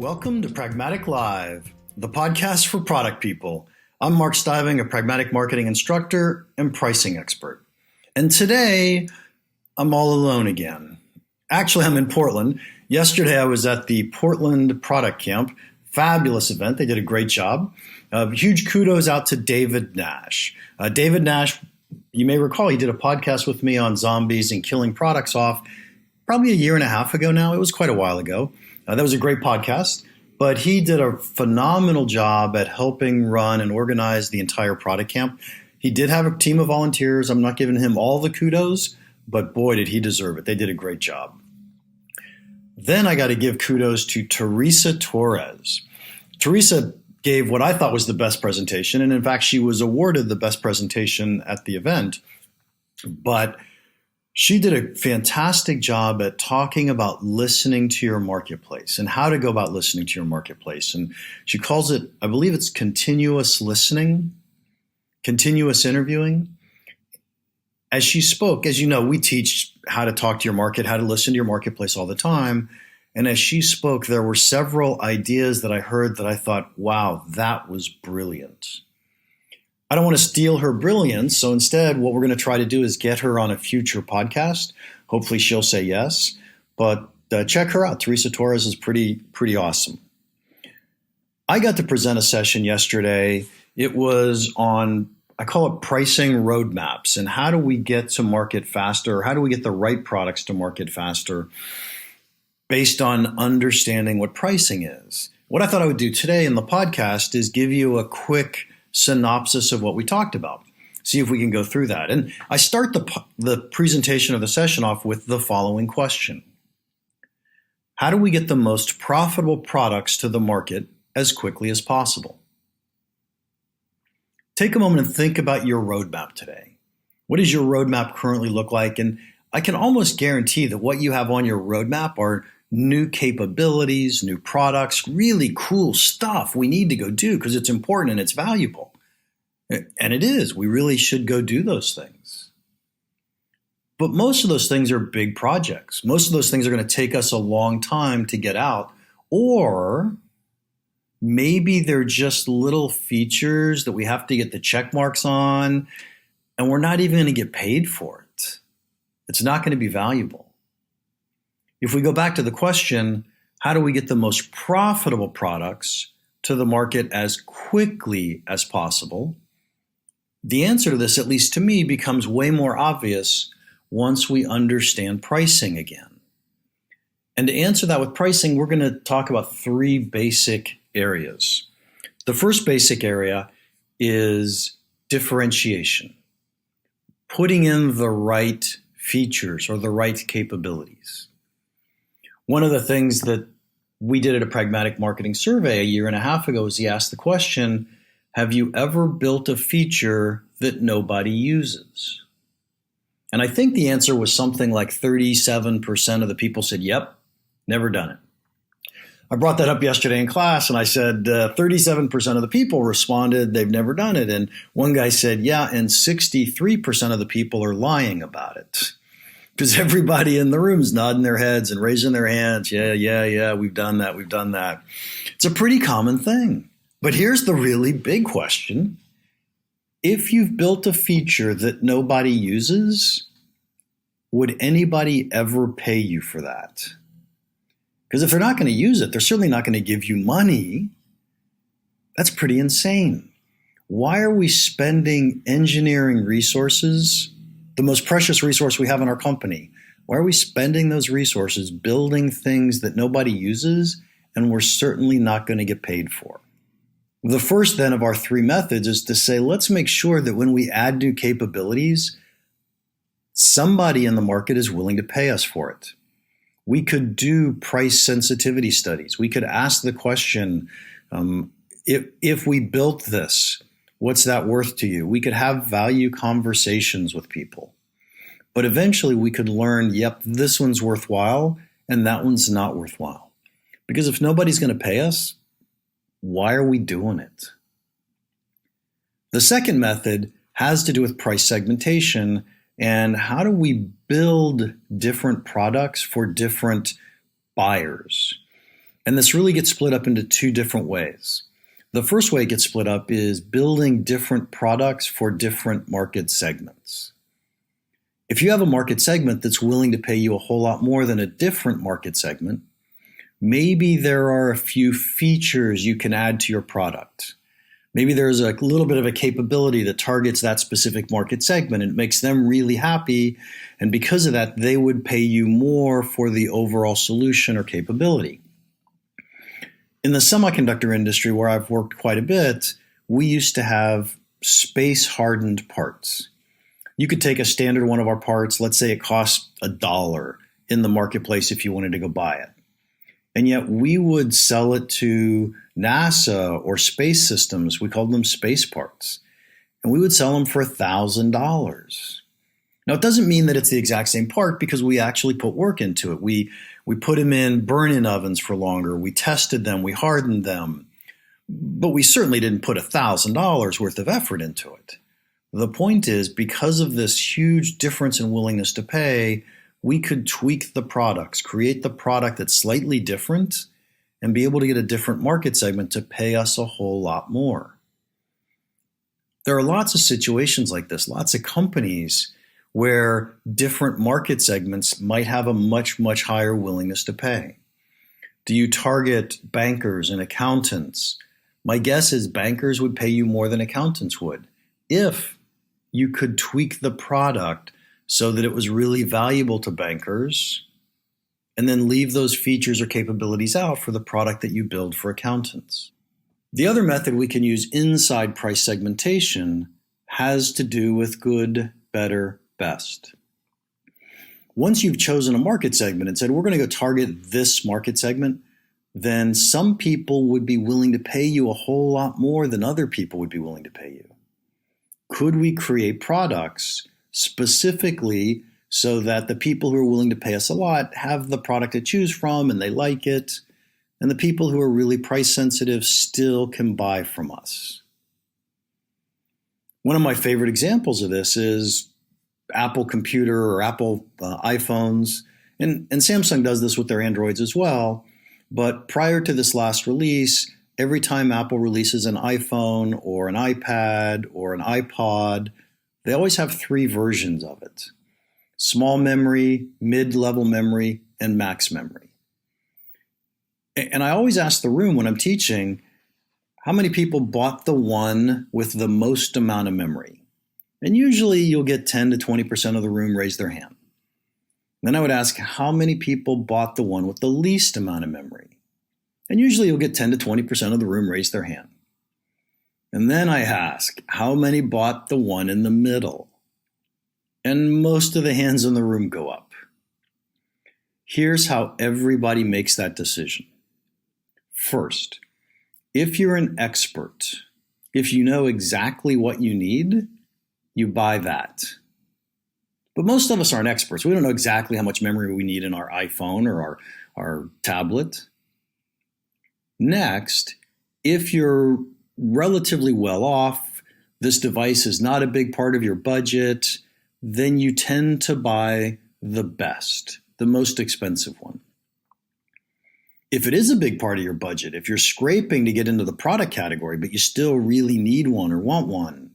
Welcome to Pragmatic Live, the podcast for product people. I'm Mark Stiving, a pragmatic marketing instructor and pricing expert. And today, I'm all alone again. Actually, I'm in Portland. Yesterday, I was at the Portland Product Camp. Fabulous event. They did a great job. Huge kudos out to David Nash. David Nash, you may recall, he did a podcast with me on zombies and killing products off probably a year and a half ago now. It was quite a while ago. That was a great podcast, but he did a phenomenal job at helping run and organize the entire product camp. He did have a team of volunteers. I'm not giving him all the kudos, but boy, did he deserve it. They did a great job. Then I got to give kudos to Teresa Torres. Teresa gave what I thought was the best presentation, and in fact, she was awarded the best presentation at the event. But she did a fantastic job at talking about listening to your marketplace and how to go about listening to your marketplace. And she calls it, I believe it's continuous listening, continuous interviewing. As she spoke, as you know, we teach how to talk to your market, how to listen to your marketplace all the time. And as she spoke, there were several ideas that I heard that I thought, wow, that was brilliant. I don't want to steal her brilliance, so instead what we're going to try to do is get her on a future podcast. Hopefully she'll say yes, but check her out. Teresa Torres is pretty awesome. I got to present a session yesterday. It was on, I call it pricing roadmaps, and how do we get to market faster? How do we get the right products to market faster based on understanding what pricing is? What I thought I would do today in the podcast is give you a quick synopsis of what we talked about. See if we can go through that. And I start the presentation of the session off with the following question. How do we get the most profitable products to the market as quickly as possible? Take a moment and think about your roadmap today. What does your roadmap currently look like? And I can almost guarantee that what you have on your roadmap are new capabilities, new products, really cool stuff we need to go do because it's important and it's valuable. And it is. We really should go do those things. But most of those things are big projects. Most of those things are going to take us a long time to get out. Or maybe they're just little features that we have to get the check marks on, and we're not even going to get paid for it. It's not going to be valuable. If we go back to the question, how do we get the most profitable products to the market as quickly as possible? The answer to this, at least to me, becomes way more obvious once we understand pricing again. And to answer that with pricing, we're going to talk about three basic areas. The first basic area is differentiation, putting in the right features or the right capabilities. One of the things that we did at a pragmatic marketing survey a year and a half ago is he asked the question, have you ever built a feature that nobody uses? And I think the answer was something like 37% of the people said, yep, never done it. I brought that up yesterday in class and I said 37% of the people responded they've never done it. And one guy said, yeah, and 63% of the people are lying about it. Because everybody in the room is nodding their heads and raising their hands. Yeah, we've done that. It's a pretty common thing. But here's the really big question. If you've built a feature that nobody uses, would anybody ever pay you for that? Because if they're not going to use it, they're certainly not going to give you money. That's pretty insane. Why are we spending engineering resources, the most precious resource we have in our company? Why are we spending those resources building things that nobody uses and we're certainly not going to get paid for? The first then of our three methods is to say, let's make sure that when we add new capabilities, somebody in the market is willing to pay us for it. We could do price sensitivity studies. We could ask the question, if we built this, what's that worth to you? We could have value conversations with people. But eventually we could learn, yep, this one's worthwhile and that one's not worthwhile. Because if nobody's going to pay us, why are we doing it? The second method has to do with price segmentation and how do we build different products for different buyers. And this really gets split up into two different ways. The first way it gets split up is building different products for different market segments. If you have a market segment that's willing to pay you a whole lot more than a different market segment, maybe there are a few features you can add to your product. Maybe there's a little bit of a capability that targets that specific market segment and makes them really happy. And because of that, they would pay you more for the overall solution or capability. In the semiconductor industry, where I've worked quite a bit, we used to have space-hardened parts. You could take a standard one of our parts, let's say it costs $1 in the marketplace if you wanted to go buy it. And yet we would sell it to NASA or space systems. We called them space parts. And we would sell them for $1,000. Now, it doesn't mean that it's the exact same part because we actually put work into it. We put them in burn-in ovens for longer. We tested them. We hardened them. But we certainly didn't put $1,000 worth of effort into it. The point is, because of this huge difference in willingness to pay, we could tweak the products, create the product that's slightly different, and be able to get a different market segment to pay us a whole lot more. There are lots of situations like this, lots of companies where different market segments might have a much, much higher willingness to pay. Do you target bankers and accountants? My guess is bankers would pay you more than accountants would if you could tweak the product so that it was really valuable to bankers, and then leave those features or capabilities out for the product that you build for accountants. The other method we can use inside price segmentation has to do with good, better, best. Once you've chosen a market segment and said, we're going to go target this market segment, then some people would be willing to pay you a whole lot more than other people would be willing to pay you. Could we create products specifically so that the people who are willing to pay us a lot have the product to choose from and they like it, and the people who are really price sensitive still can buy from us? One of my favorite examples of this is Apple Computer or Apple iPhones, and Samsung does this with their Androids as well. But prior to this last release, every time Apple releases an iPhone or an iPad or an iPod, they always have 3 versions of it: small memory, mid-level memory, and max memory. And I always ask the room when I'm teaching, how many people bought the one with the most amount of memory? And usually you'll get 10 to 20% of the room raise their hand. Then I would ask, how many people bought the one with the least amount of memory? And usually you'll get 10 to 20% of the room raise their hand. And then I ask, how many bought the one in the middle? And most of the hands in the room go up. Here's how everybody makes that decision. First, if you're an expert, if you know exactly what you need, you buy that. But most of us aren't experts. We don't know exactly how much memory we need in our iPhone or our tablet. Next, if you're relatively well off, this device is not a big part of your budget, then you tend to buy the best, the most expensive one. If it is a big part of your budget, if you're scraping to get into the product category, but you still really need one or want one,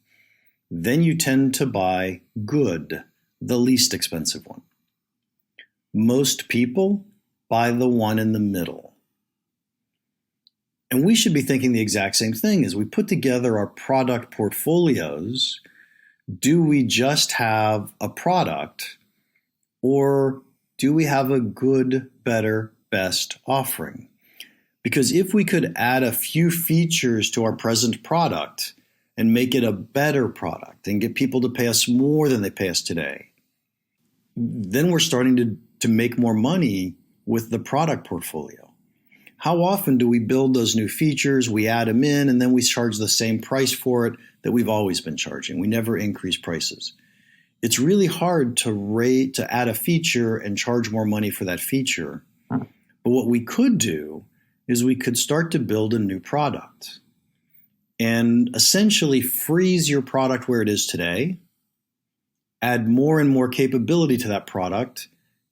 then you tend to buy good, the least expensive one. Most people buy the one in the middle. And we should be thinking the exact same thing as we put together our product portfolios. Do we just have a product, or do we have a good, better, best offering? Because if we could add a few features to our present product and make it a better product and get people to pay us more than they pay us today, then we're starting to make more money with the product portfolio. How often do we build those new features, we add them in, and then we charge the same price for it that we've always been charging? We never increase prices. It's really hard to add a feature and charge more money for that feature. But what we could do is we could start to build a new product and essentially freeze your product where it is today, add more and more capability to that product,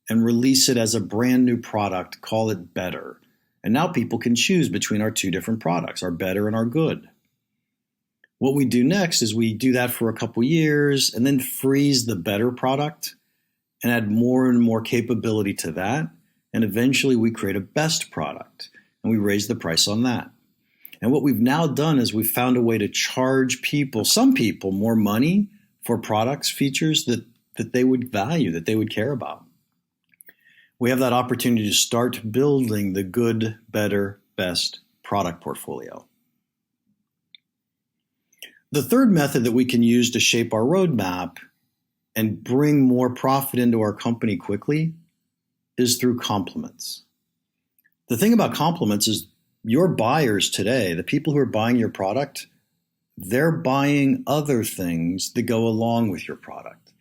and release it as a brand new product, call it better. And now people can choose between our two different products, our better and our good. What we do next is we do that for a couple years and then freeze the better product and add more and more capability to that. And eventually we create a best product and we raise the price on that. And what we've now done is we've found a way to charge people, some people, more money for products, features that they would value, that they would care about. We have that opportunity to start building the good, better, best product portfolio. The third method that we can use to shape our roadmap and bring more profit into our company quickly is through complements. The thing about complements is your buyers today, the people who are buying your product, they're buying other things that go along with your product.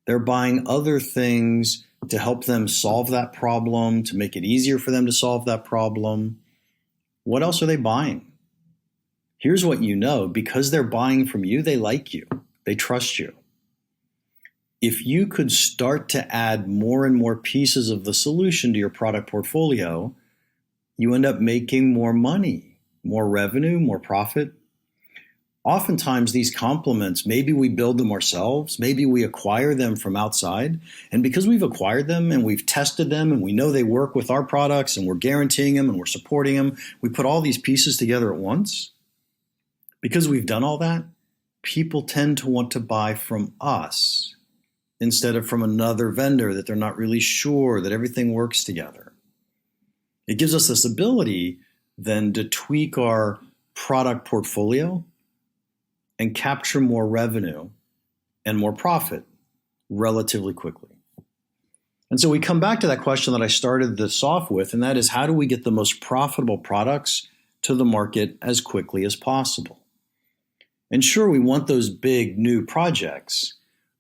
They're buying other things to help them solve that problem, to make it easier for them to solve that problem. What else are they buying? Here's what you know, because they're buying from you, they like you, they trust you. If you could start to add more and more pieces of the solution to your product portfolio, you end up making more money, more revenue, more profit. Oftentimes these complements, maybe we build them ourselves, maybe we acquire them from outside. And because we've acquired them and we've tested them and we know they work with our products and we're guaranteeing them and we're supporting them, we put all these pieces together at once. Because we've done all that, people tend to want to buy from us instead of from another vendor that they're not really sure that everything works together. It gives us this ability then to tweak our product portfolio and capture more revenue and more profit relatively quickly. And so we come back to that question that I started this off with, and that is, how do we get the most profitable products to the market as quickly as possible? And sure, we want those big new projects,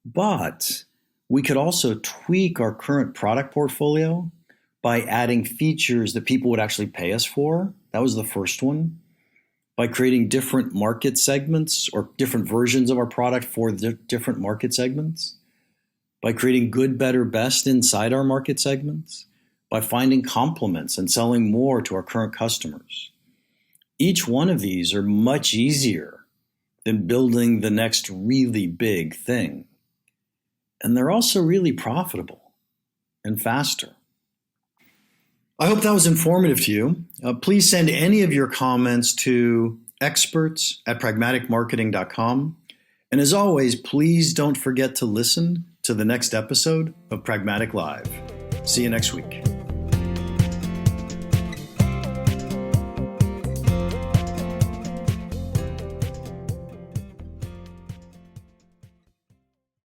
but we could also tweak our current product portfolio by adding features that people would actually pay us for. That was the first one. By creating different market segments or different versions of our product for the different market segments, by creating good, better, best inside our market segments, by finding complements and selling more to our current customers. Each one of these are much easier than building the next really big thing. And they're also really profitable and faster. I hope that was informative to you. Please send any of your comments to experts@pragmaticmarketing.com. And as always, please don't forget to listen to the next episode of Pragmatic Live. See you next week.